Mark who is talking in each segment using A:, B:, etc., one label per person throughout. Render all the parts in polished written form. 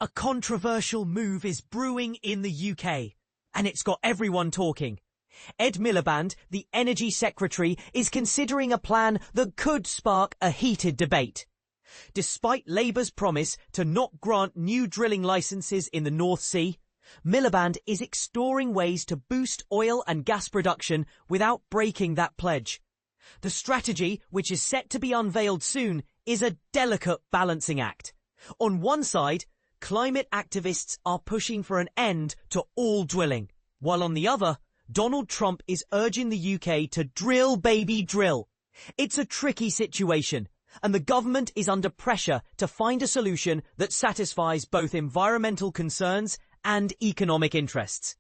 A: A controversial move is brewing in the UK, and it's got everyone talking. Ed Miliband, the Energy Secretary, is considering a plan that could spark a heated debate. Despite Labour's promise to not grant new drilling licences in the North Sea, Miliband is exploring ways to boost oil and gas production without breaking that pledge. The strategy, which is set to be unveiled soon, is a delicate balancing act. On one side, climate activists are pushing for an end to all drilling, while on the other, Donald Trump is urging the UK to drill, baby, drill. It's a tricky situation, and the government is under pressure to find a solution that satisfies both environmental concerns and economic interests.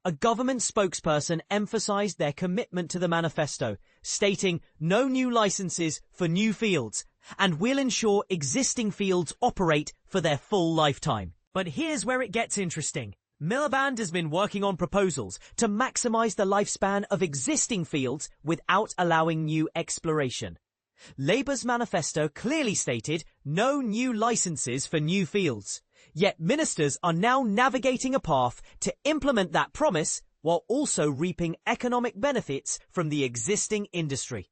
A: A government spokesperson emphasised their commitment to the manifesto, stating no new licences for new fields, and will ensure existing fields operate for their full lifetime. But here's where it gets interesting. Miliband has been working on proposals to maximise the lifespan of existing fields without allowing new exploration. Labour's manifesto clearly stated no new licences for new fields, yet ministers are now navigating a path to implement that promise while also reaping economic benefits from the existing industry.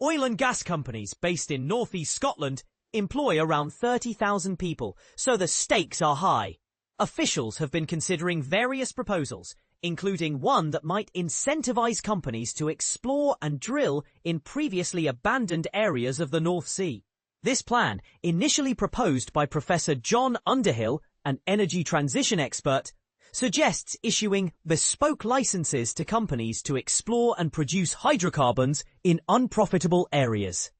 A: Oil and gas companies based in North East Scotland employ around 30,000 people, so the stakes are high. Officials have been considering various proposals, including one that might incentivise companies to explore and drill in previously abandoned areas of the North Sea. This plan, initially proposed by Professor John Underhill, an energy transition expert, suggests issuing bespoke licenses to companies to explore and produce hydrocarbons in unprofitable areas.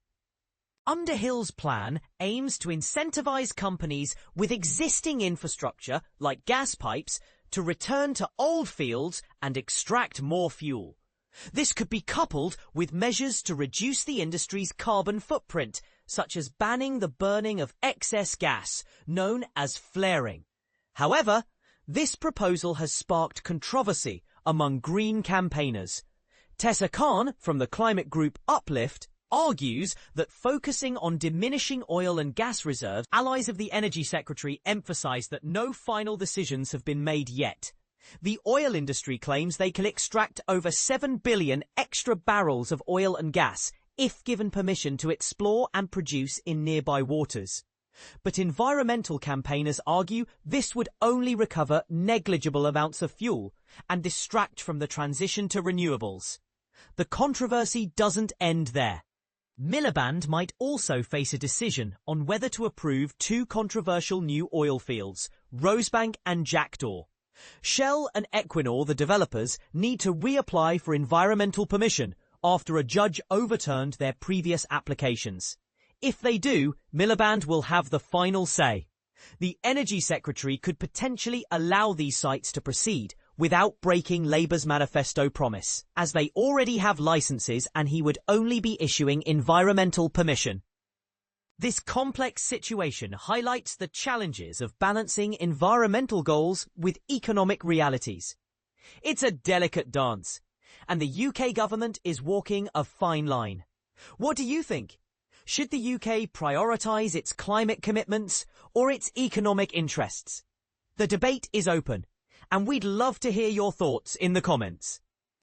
A: Underhill's plan aims to incentivize companies with existing infrastructure, like gas pipes, to return to old fields and extract more fuel. This could be coupled with measures to reduce the industry's carbon footprint, such as banning the burning of excess gas, known as flaring. However, this proposal has sparked controversy among Green campaigners. Tessa Khan from the climate group Uplift argues that focusing on diminishing oil and gas reserves, allies of the Energy Secretary emphasise that no final decisions have been made yet. The oil industry claims they can extract over 7 billion extra barrels of oil and gas if given permission to explore and produce in nearby waters. But environmental campaigners argue this would only recover negligible amounts of fuel and distract from the transition to renewables. The controversy doesn't end there. Miliband might also face a decision on whether to approve two controversial new oil fields, Rosebank and Jackdaw. Shell and Equinor, the developers, need to reapply for environmental permission after a judge overturned their previous applications. If they do, Miliband will have the final say. The Energy Secretary could potentially allow these sites to proceed without breaking Labour's manifesto promise, as they already have licences and he would only be issuing environmental permission. This complex situation highlights the challenges of balancing environmental goals with economic realities. It's a delicate dance, and the UK government is walking a fine line. What do you think? Should the UK prioritise its climate commitments or its economic interests? The debate is open, and we'd love to hear your thoughts in the comments.